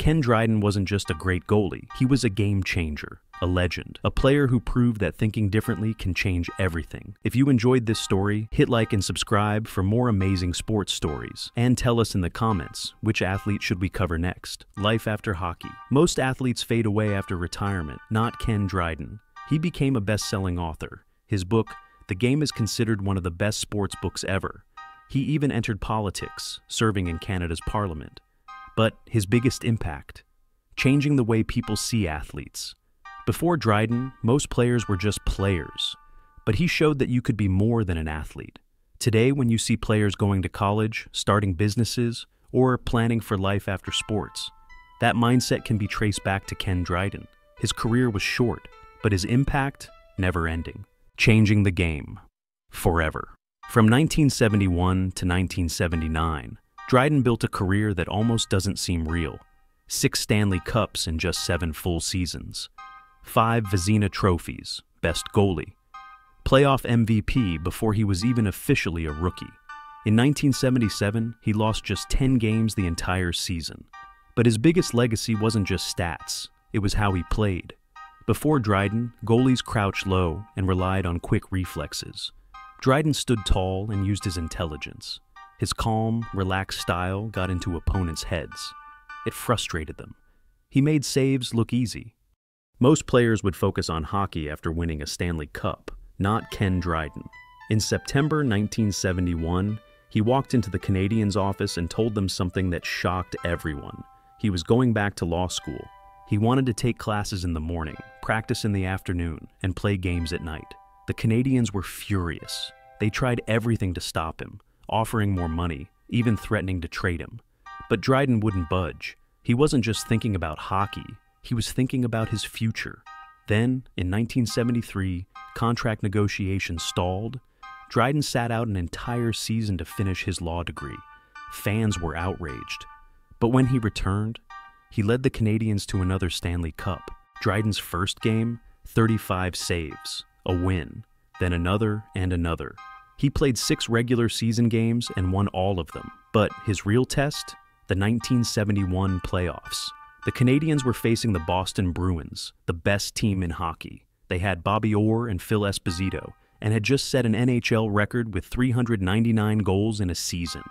Ken Dryden wasn't just a great goalie, he was a game changer, a legend, a player who proved that thinking differently can change everything. If you enjoyed this story, hit like and subscribe for more amazing sports stories. And tell us in the comments, which athlete should we cover next? Life after hockey. Most athletes fade away after retirement, not Ken Dryden. He became a best-selling author. His book, The Game, is considered one of the best sports books ever. He even entered politics, serving in Canada's parliament. But his biggest impact? Changing the way people see athletes. Before Dryden, most players were just players. But he showed that you could be more than an athlete. Today, when you see players going to college, starting businesses, or planning for life after sports, that mindset can be traced back to Ken Dryden. His career was short, but his impact, never-ending. Changing the game. Forever. From 1971 to 1979, Dryden built a career that almost doesn't seem real. 6 Stanley Cups in just 7 full seasons. 5 Vezina trophies, best goalie. Playoff MVP before he was even officially a rookie. In 1977, he lost just 10 games the entire season. But his biggest legacy wasn't just stats, it was how he played. Before Dryden, goalies crouched low and relied on quick reflexes. Dryden stood tall and used his intelligence. His calm, relaxed style got into opponents' heads. It frustrated them. He made saves look easy. Most players would focus on hockey after winning a Stanley Cup, not Ken Dryden. In September 1971, he walked into the Canadiens' office and told them something that shocked everyone. He was going back to law school. He wanted to take classes in the morning, practice in the afternoon, and play games at night. The Canadiens were furious. They tried everything to stop him, offering more money, even threatening to trade him. But Dryden wouldn't budge. He wasn't just thinking about hockey, he was thinking about his future. Then, in 1973, contract negotiations stalled. Dryden sat out an entire season to finish his law degree. Fans were outraged. But when he returned, he led the Canadiens to another Stanley Cup. Dryden's first game, 35 saves, a win, then another and another. He played 6 regular season games and won all of them. But his real test? The 1971 playoffs. The Canadiens were facing the Boston Bruins, the best team in hockey. They had Bobby Orr and Phil Esposito, and had just set an NHL record with 399 goals in a season.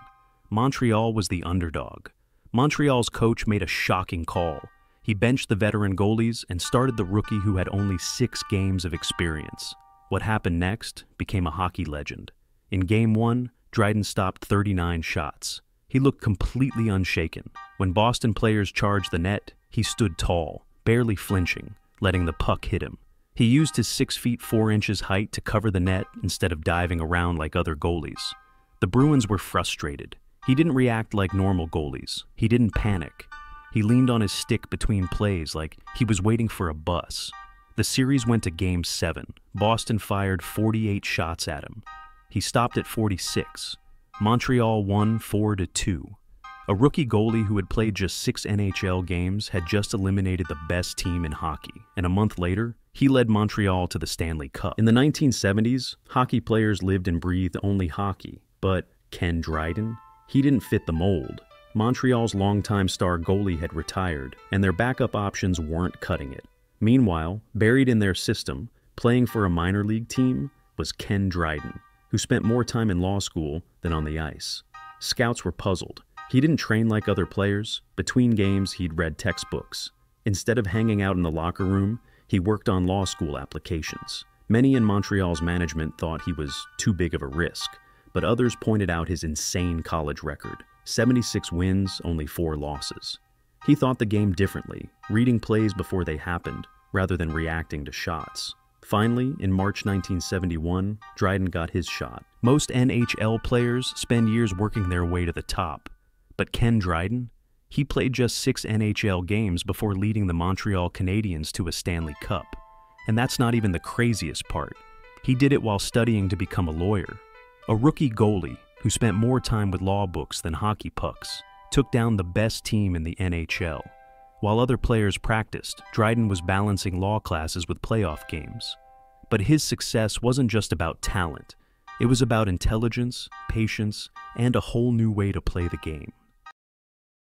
Montreal was the underdog. Montreal's coach made a shocking call. He benched the veteran goalies and started the rookie who had only 6 games of experience. What happened next became a hockey legend. In Game 1, Dryden stopped 39 shots. He looked completely unshaken. When Boston players charged the net, he stood tall, barely flinching, letting the puck hit him. He used his 6 feet 4 inches height to cover the net instead of diving around like other goalies. The Bruins were frustrated. He didn't react like normal goalies. He didn't panic. He leaned on his stick between plays like he was waiting for a bus. The series went to Game 7. Boston fired 48 shots at him. He stopped at 46. Montreal won 4-2. A rookie goalie who had played just 6 NHL games had just eliminated the best team in hockey, and a month later, he led Montreal to the Stanley Cup. In the 1970s, hockey players lived and breathed only hockey, but Ken Dryden? He didn't fit the mold. Montreal's longtime star goalie had retired, and their backup options weren't cutting it. Meanwhile, buried in their system, playing for a minor league team, was Ken Dryden, who spent more time in law school than on the ice. Scouts were puzzled. He didn't train like other players. Between games, he'd read textbooks. Instead of hanging out in the locker room, he worked on law school applications. Many in Montreal's management thought he was too big of a risk, but others pointed out his insane college record. 76 wins, only 4 losses. He thought the game differently, reading plays before they happened, rather than reacting to shots. Finally, in March 1971, Dryden got his shot. Most NHL players spend years working their way to the top. But Ken Dryden? He played just 6 NHL games before leading the Montreal Canadiens to a Stanley Cup. And that's not even the craziest part. He did it while studying to become a lawyer. A rookie goalie who spent more time with law books than hockey pucks took down the best team in the NHL. While other players practiced, Dryden was balancing law classes with playoff games. But his success wasn't just about talent. It was about intelligence, patience, and a whole new way to play the game.